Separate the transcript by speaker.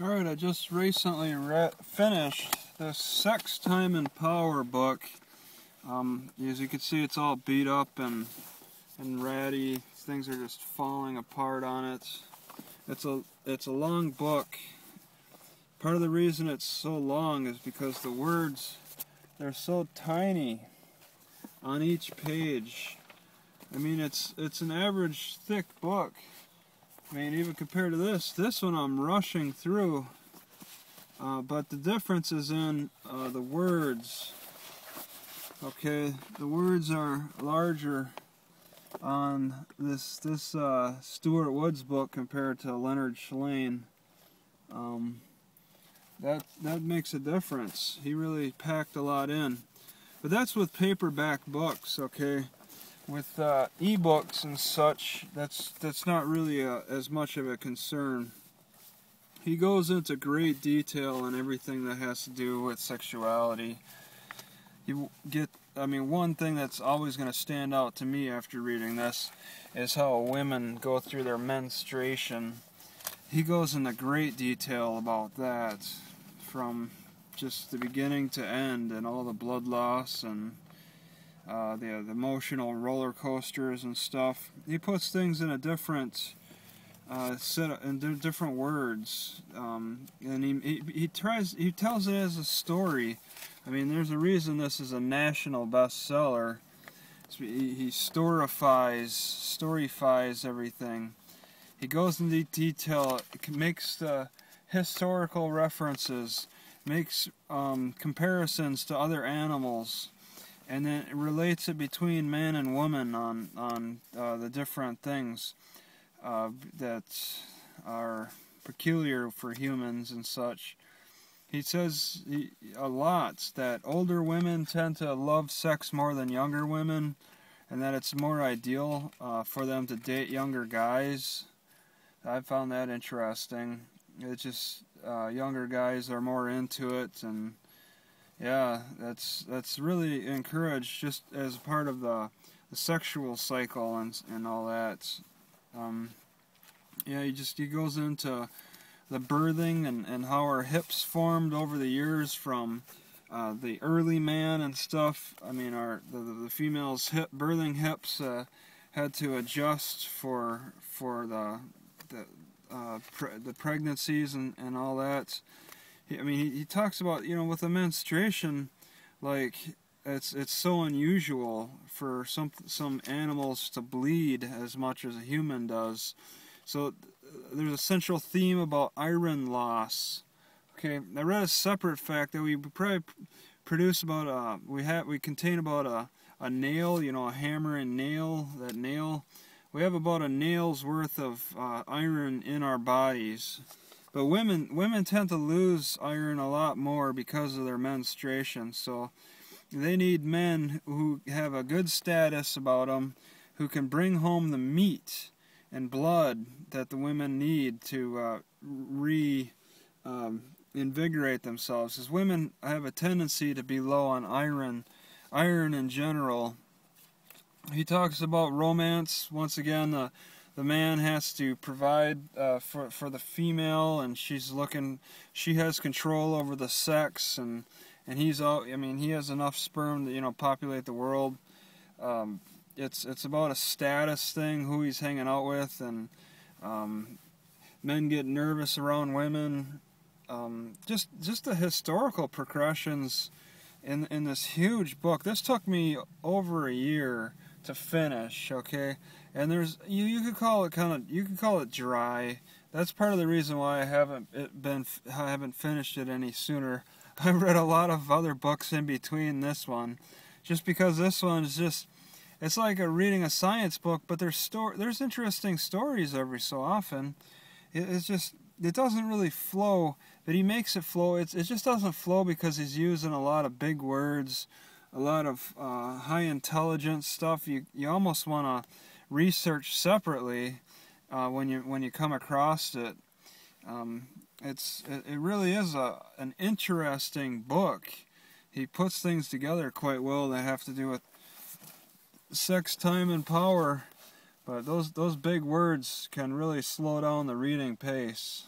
Speaker 1: Alright, I just recently finished this Sex, Time, and Power book. As you can see, it's all beat up and ratty. Things are just falling apart on it. It's a long book. Part of the reason it's so long is because the words, they're so tiny on each page. I mean, it's an average thick book. I mean, even compared to this one I'm rushing through, but the difference is in the words. Okay, the words are larger on this Stuart Woods book compared to Leonard Shlain. That makes a difference. He really packed a lot in. But that's with paperback books, okay? With e-books and such, that's not really as much of a concern. He goes into great detail on everything that has to do with sexuality. One thing that's always going to stand out to me after reading this is how women go through their menstruation. He goes into great detail about that, from just the beginning to end, and all the blood loss and the emotional roller coasters and stuff. He puts things in a different different words, and he tells it as a story. I mean, there's a reason this is a national bestseller. He storyfies everything. He goes into detail, makes the historical references, makes comparisons to other animals, and then it relates it between man and woman on the different things that are peculiar for humans and such. He says a lot that older women tend to love sex more than younger women, and that it's more ideal for them to date younger guys. I found that interesting. It's just younger guys are more into it, and yeah, that's really encouraged just as part of the sexual cycle and all that. He goes into the birthing and how our hips formed over the years from the early man and stuff. I mean, the female's birthing hips had to adjust for the pregnancies and all that. He talks about, with the menstruation, like it's so unusual for some animals to bleed as much as a human does. So there's a central theme about iron loss. Okay, I read a separate fact that we probably produce about we contain about a nail, a hammer and nail. That nail, we have about a nail's worth of iron in our bodies. But women tend to lose iron a lot more because of their menstruation. So they need men who have a good status about them, who can bring home the meat and blood that the women need to invigorate themselves. As women have a tendency to be low on iron in general. He talks about romance. Once again, the man has to provide for the female, and she has control over the sex, and he has enough sperm to populate the world. It's about a status thing, who he's hanging out with, and men get nervous around women. Just the historical progressions in this huge book. This took me over a year to finish, okay? And there's you could call it dry. That's part of the reason why I haven't finished it any sooner. I've read a lot of other books in between this one, just because this one is just, it's like reading a science book, but there's interesting stories every so often. It doesn't really flow, but he makes it flow. It just doesn't flow because he's using a lot of big words, a lot of high intelligence stuff. You almost want to research separately when you come across it. It really is an interesting book. He puts things together quite well that have to do with sex, time, and power, but those big words can really slow down the reading pace.